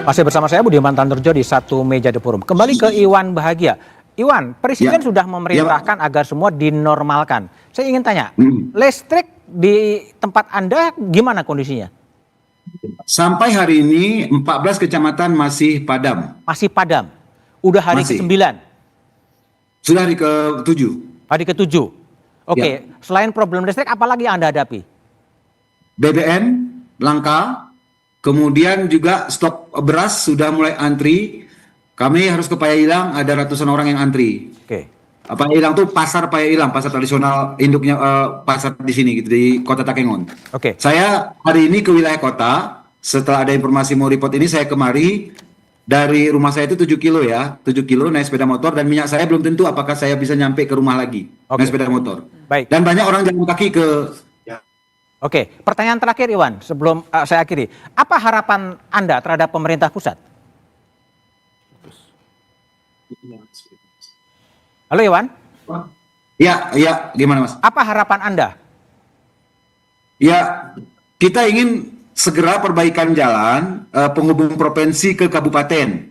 Masih bersama saya Budiman Tanurjo di Satu Meja The Forum. Kembali ke Iwan Bahagia. Iwan, Presiden sudah memerintahkan agar semua dinormalkan. Saya ingin tanya, listrik di tempat Anda gimana kondisinya? Sampai hari ini 14 kecamatan masih padam. Masih padam? Udah hari ke-9? Sudah hari ke-7. Hari ke-7? Oke, selain problem listrik, apa lagi yang Anda hadapi? BBM langka, kemudian juga stok beras sudah mulai antri. Kami harus ke Paya ada ratusan orang yang antri. Oke. Paya tuh pasar Paya pasar tradisional induknya pasar di sini gitu di Kota Takengon. Oke. Saya hari ini ke wilayah kota, setelah ada informasi mau report ini saya kemari. Dari rumah saya itu 7 kilo ya, 7 kilo naik sepeda motor, dan minyak saya belum tentu apakah saya bisa nyampe ke rumah lagi naik sepeda motor. Baik. Dan banyak orang jalan kaki ke. Oke, pertanyaan terakhir Iwan, sebelum saya akhiri. Apa harapan Anda terhadap pemerintah pusat? Halo Iwan? Ya, gimana Mas? Apa harapan Anda? Ya, kita ingin segera perbaikan jalan penghubung provinsi ke kabupaten,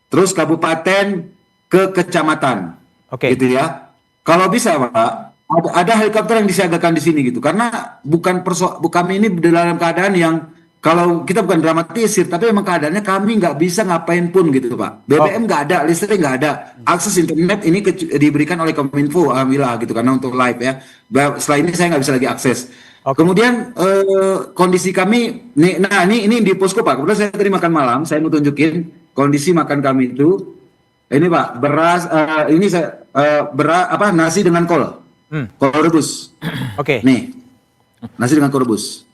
terus kabupaten ke kecamatan. Oke. Gitu ya. Kalau bisa Pak, ada helikopter yang disiagakan di sini gitu, karena kami ini dalam keadaan yang kalau kita bukan dramatisir, tapi memang keadaannya kami nggak bisa ngapain pun gitu Pak. BBM nggak ada, listrik nggak ada, akses internet ini diberikan oleh Kominfo, alhamdulillah gitu, karena untuk live ya. Setelah ini saya nggak bisa lagi akses. Kemudian kondisi kami, ini di posko Pak. Kemudian saya tadi makan malam, saya mau tunjukin kondisi makan kami itu. Ini Pak, beras, ini saya nasi dengan kol rebus. Oke. Nih, nasi dengan kol rebus.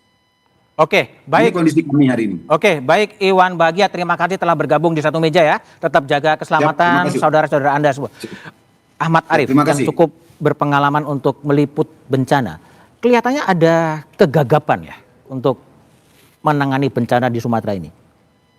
Oke, baik. Ini kondisi kami hari ini. Oke, baik Iwan Bahagia, terima kasih telah bergabung di Satu Meja ya. Tetap jaga keselamatan saudara-saudara Anda semua. Ahmad Arif yang cukup berpengalaman untuk meliput bencana. Kelihatannya ada kegagapan ya untuk menangani bencana di Sumatera ini.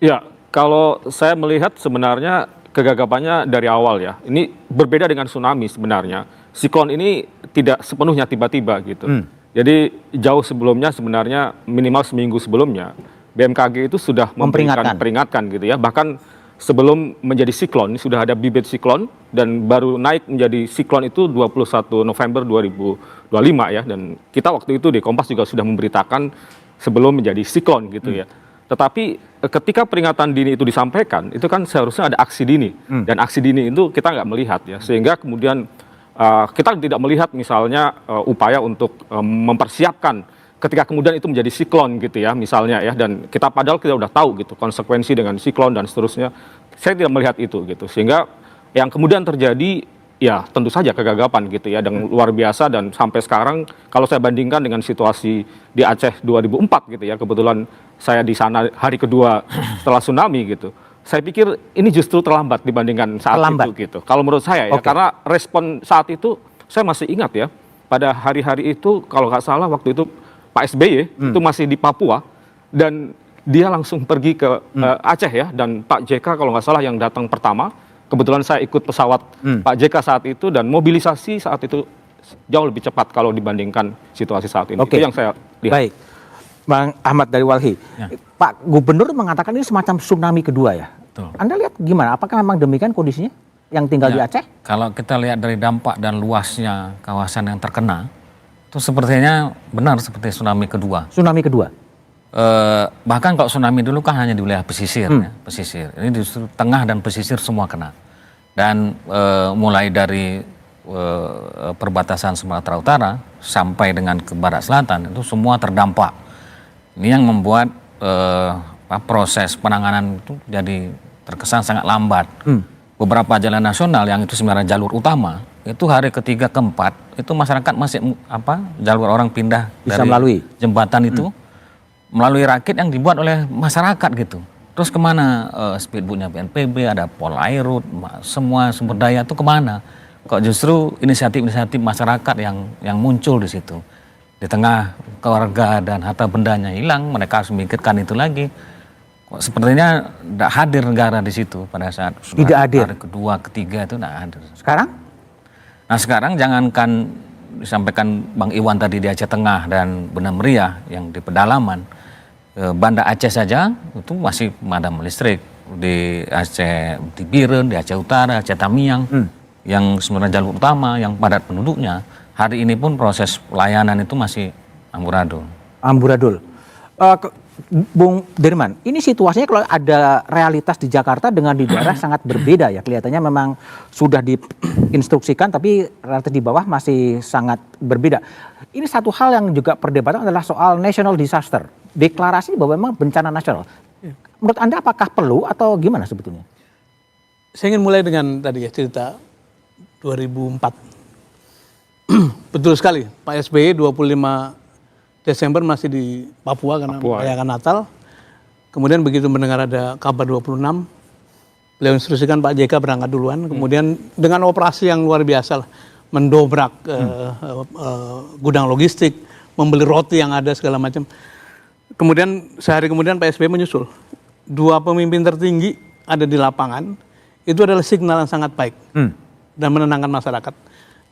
Ya, kalau saya melihat sebenarnya kegagapannya dari awal ya. Ini berbeda dengan tsunami sebenarnya. Siklon ini tidak sepenuhnya tiba-tiba gitu. Jadi jauh sebelumnya sebenarnya minimal seminggu sebelumnya BMKG itu sudah memperingatkan gitu ya. Bahkan sebelum menjadi siklon sudah ada bibit siklon dan baru naik menjadi siklon itu 21 November 2025 ya, dan kita waktu itu di Kompas juga sudah memberitakan sebelum menjadi siklon gitu ya. Tetapi ketika peringatan dini itu disampaikan, itu kan seharusnya ada aksi dini, dan aksi dini itu kita nggak melihat ya, sehingga kemudian kita tidak melihat misalnya upaya untuk mempersiapkan ketika kemudian itu menjadi siklon gitu ya misalnya ya, dan padahal kita udah tahu gitu konsekuensi dengan siklon dan seterusnya. Saya tidak melihat itu gitu, sehingga yang kemudian terjadi ya tentu saja kegagapan gitu ya, dan luar biasa. Dan sampai sekarang kalau saya bandingkan dengan situasi di Aceh 2004 gitu ya, kebetulan saya di sana hari kedua setelah tsunami gitu, saya pikir ini justru terlambat dibandingkan saat itu gitu. Kalau menurut saya ya, karena respon saat itu saya masih ingat ya, pada hari-hari itu kalau nggak salah waktu itu Pak SBY itu masih di Papua, dan dia langsung pergi ke Aceh ya, dan Pak JK kalau nggak salah yang datang pertama. Kebetulan saya ikut pesawat Pak JK saat itu, dan mobilisasi saat itu jauh lebih cepat kalau dibandingkan situasi saat ini. Itu yang saya lihat. Baik, Bang Ahmad dari Walhi. Ya. Pak Gubernur mengatakan ini semacam tsunami kedua ya. Betul. Anda lihat gimana? Apakah memang demikian kondisinya yang tinggal di Aceh? Kalau kita lihat dari dampak dan luasnya kawasan yang terkena, itu sepertinya benar seperti tsunami kedua. Tsunami kedua? Bahkan kalau tsunami dulu kan hanya di wilayah pesisir, ya, pesisir. Ini justru tengah dan pesisir semua kena. Dan mulai dari perbatasan Sumatera Utara sampai dengan ke barat selatan itu semua terdampak. Ini yang membuat proses penanganan itu jadi terkesan sangat lambat. Beberapa jalan nasional yang itu sebenarnya jalur utama, itu hari ketiga keempat itu masyarakat masih jalur orang pindah bisa dari melalui jembatan itu melalui rakit yang dibuat oleh masyarakat gitu. Terus kemana speedboatnya BNPB, ada Polairut, semua sumber daya itu kemana? Kok justru inisiatif-inisiatif masyarakat yang muncul di situ. Di tengah keluarga dan harta bendanya hilang, mereka harus memikirkan itu lagi. Kok sepertinya tidak hadir negara di situ pada saat tidak hadir. Hari kedua, ketiga itu tidak hadir. Sekarang? Nah sekarang jangankan disampaikan Bang Iwan tadi di Aceh Tengah dan Benam Meriah yang di pedalaman, Banda Aceh saja itu masih padam listrik. Di Aceh, di Biren, di Aceh Utara, Aceh Tamiang, yang sebenarnya jalur utama, yang padat penduduknya, hari ini pun proses pelayanan itu masih amburadul. Amburadul. Bung Dirman, ini situasinya kalau ada realitas di Jakarta dengan di daerah sangat berbeda ya. Kelihatannya memang sudah diinstruksikan tapi realitas di bawah masih sangat berbeda. Ini satu hal yang juga perdebatan adalah soal national disaster. Deklarasi bahwa memang bencana nasional. Menurut Anda apakah perlu atau gimana sebetulnya? Saya ingin mulai dengan tadi ya cerita 2004. Betul sekali, Pak SBY 25 Desember masih di Papua karena merayakan Natal. Kemudian begitu mendengar ada kabar 26, beliau instruksikan Pak JK berangkat duluan. Kemudian dengan operasi yang luar biasa lah, mendobrak gudang logistik, membeli roti yang ada segala macam. Kemudian sehari kemudian Pak SBY menyusul. Dua pemimpin tertinggi ada di lapangan, itu adalah signal yang sangat baik dan menenangkan masyarakat.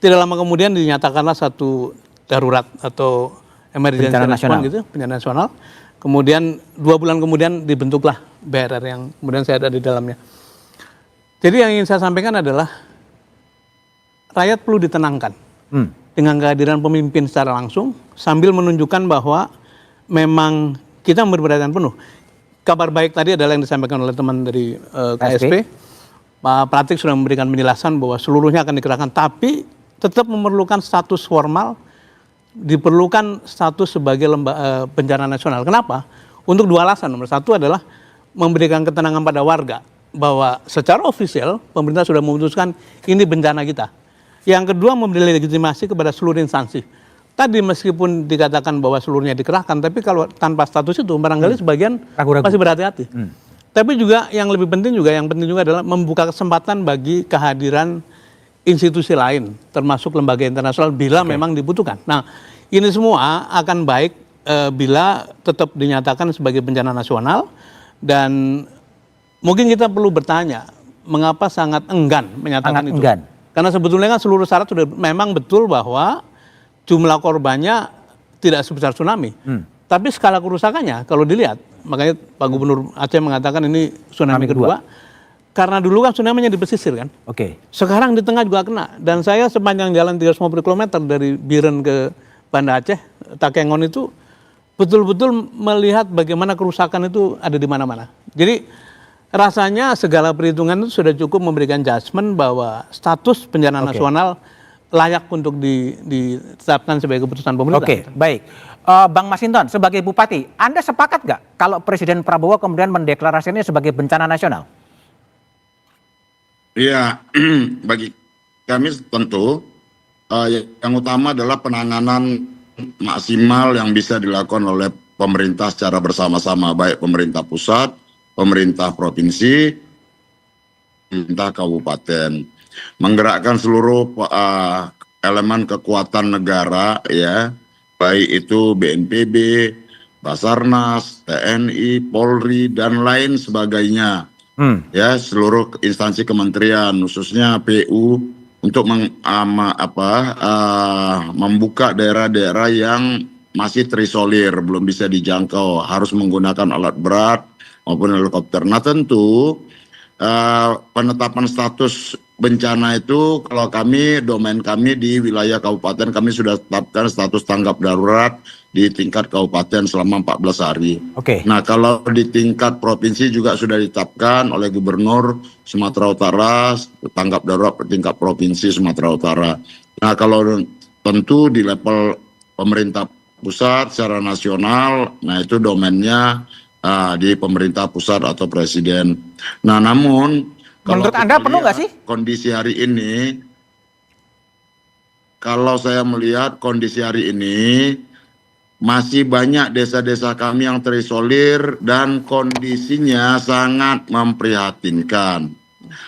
Tidak lama kemudian dinyatakanlah satu darurat atau emergency response gitu, bencana nasional. Kemudian 2 bulan kemudian dibentuklah BRR yang kemudian saya ada di dalamnya. Jadi yang ingin saya sampaikan adalah rakyat perlu ditenangkan dengan kehadiran pemimpin secara langsung sambil menunjukkan bahwa memang kita berperhatian penuh. Kabar baik tadi adalah yang disampaikan oleh teman dari KSP. Pak Pratik sudah memberikan penjelasan bahwa seluruhnya akan dikerahkan, tapi tetap memerlukan status formal, diperlukan status sebagai bencana nasional. Kenapa? Untuk 2 alasan. Nomor 1 adalah memberikan ketenangan pada warga bahwa secara ofisial pemerintah sudah memutuskan ini bencana kita. Yang kedua, memberi legitimasi kepada seluruh instansi. Tadi meskipun dikatakan bahwa seluruhnya dikerahkan, tapi kalau tanpa status itu barangkali sebagian masih berhati-hati. Tapi juga yang lebih penting juga, adalah membuka kesempatan bagi kehadiran institusi lain, termasuk lembaga internasional bila memang dibutuhkan. Nah, ini semua akan baik bila tetap dinyatakan sebagai bencana nasional, dan mungkin kita perlu bertanya, mengapa sangat enggan menyatakan itu? Karena sebetulnya kan seluruh syarat sudah memang betul bahwa jumlah korbannya tidak sebesar tsunami. Tapi skala kerusakannya kalau dilihat, makanya Pak Gubernur Aceh mengatakan ini tsunami kedua. Karena dulu kan tsunami-nya di pesisir kan. Sekarang di tengah juga kena. Dan saya sepanjang jalan 350 km dari Biren ke Banda Aceh, Takengon itu betul-betul melihat bagaimana kerusakan itu ada di mana-mana. Jadi rasanya segala perhitungan itu sudah cukup memberikan judgement bahwa status bencana nasional layak untuk ditetapkan sebagai keputusan pemerintah. Baik. Bang Masinton, sebagai Bupati, Anda sepakat nggak kalau Presiden Prabowo kemudian mendeklarasikannya sebagai bencana nasional? Iya, bagi kami tentu yang utama adalah penanganan maksimal yang bisa dilakukan oleh pemerintah secara bersama-sama, baik pemerintah pusat, pemerintah provinsi, pemerintah kabupaten, menggerakkan seluruh elemen kekuatan negara, ya, baik itu BNPB, Basarnas, TNI, Polri, dan lain sebagainya. Ya, seluruh instansi kementerian, khususnya PU, untuk membuka daerah-daerah yang masih terisolir, belum bisa dijangkau, harus menggunakan alat berat maupun helikopter. Nah, tentu penetapan status bencana itu, kalau kami, domain kami di wilayah kabupaten, kami sudah tetapkan status tanggap darurat di tingkat kabupaten selama 14 hari. Nah, kalau di tingkat provinsi juga sudah ditetapkan oleh Gubernur Sumatera Utara, tanggap darurat tingkat provinsi Sumatera Utara. Nah, kalau tentu di level pemerintah pusat secara nasional, nah itu domainnya di pemerintah pusat atau presiden. Nah, namun menurut Anda perlu nggak sih kondisi hari ini? Kalau saya melihat kondisi hari ini, masih banyak desa-desa kami yang terisolir dan kondisinya sangat memprihatinkan.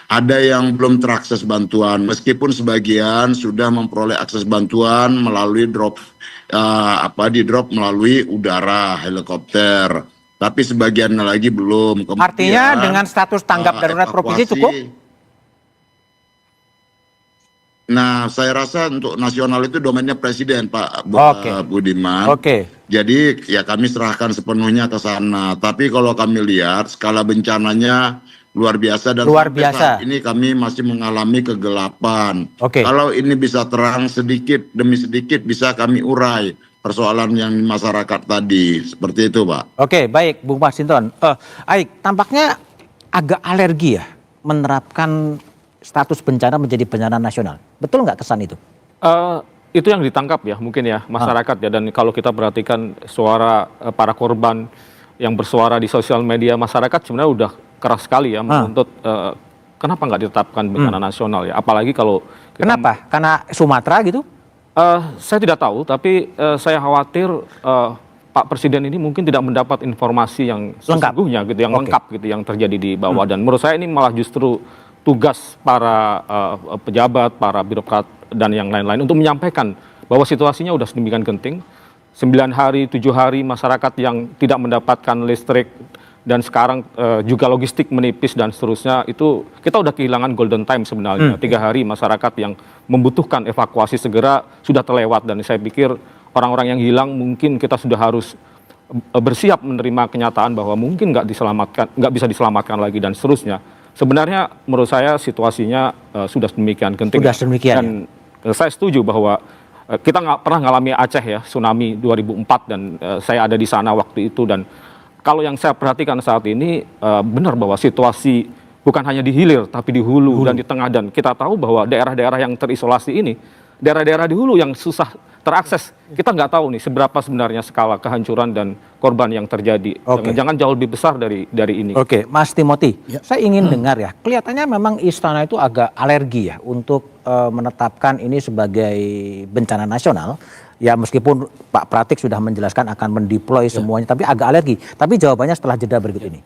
Ada yang belum terakses bantuan, meskipun sebagian sudah memperoleh akses bantuan melalui drop melalui udara, helikopter. Tapi sebagian lagi belum. Kemudian, artinya dengan status tanggap darurat provinsi cukup? Nah, saya rasa untuk nasional itu domainnya presiden, Pak Budiman. Jadi ya kami serahkan sepenuhnya ke sana. Tapi kalau kami lihat skala bencananya luar biasa dan Luar sampai biasa. saat ini kami masih mengalami kegelapan. Oke. Kalau ini bisa terang sedikit demi sedikit bisa kami urai persoalan yang masyarakat tadi. Seperti itu, Pak. Oke, baik, Bung Masinton. Aik, tampaknya agak alergi ya menerapkan status bencana menjadi bencana nasional. Betul nggak kesan itu? Itu yang ditangkap ya mungkin ya masyarakat ya, dan kalau kita perhatikan suara para korban yang bersuara di sosial media, masyarakat sebenarnya udah keras sekali ya menuntut kenapa nggak ditetapkan bencana nasional ya, apalagi kalau Kenapa? Karena Sumatera gitu? saya tidak tahu, tapi saya khawatir Pak Presiden ini mungkin tidak mendapat informasi yang sesungguhnya gitu, yang lengkap gitu yang terjadi di bawah, dan menurut saya ini malah justru tugas para pejabat, para birokrat dan yang lain-lain untuk menyampaikan bahwa situasinya udah sedemikian genting. 9 hari, 7 hari masyarakat yang tidak mendapatkan listrik, dan sekarang juga logistik menipis dan seterusnya, itu kita udah kehilangan golden time sebenarnya. 3 hari masyarakat yang membutuhkan evakuasi segera sudah terlewat, dan saya pikir orang-orang yang hilang mungkin kita sudah harus bersiap menerima kenyataan bahwa mungkin nggak bisa diselamatkan lagi dan seterusnya. Sebenarnya menurut saya situasinya sudah sedemikian genting. Sudah sedemikian. Dan saya setuju bahwa kita nggak pernah ngalami Aceh ya, tsunami 2004, dan saya ada di sana waktu itu, dan kalau yang saya perhatikan saat ini benar bahwa situasi bukan hanya di hilir tapi di hulu dan di tengah, dan kita tahu bahwa daerah-daerah yang terisolasi ini, daerah-daerah di hulu yang susah terakses, kita nggak tahu nih seberapa sebenarnya skala kehancuran dan korban yang terjadi. Jangan-jangan jauh lebih besar dari ini. Oke, Mas Timothy, saya ingin dengar ya, kelihatannya memang istana itu agak alergi ya untuk menetapkan ini sebagai bencana nasional. Ya meskipun Pak Pratik sudah menjelaskan akan mendeploy semuanya, tapi agak alergi. Tapi jawabannya setelah jeda berikut ini.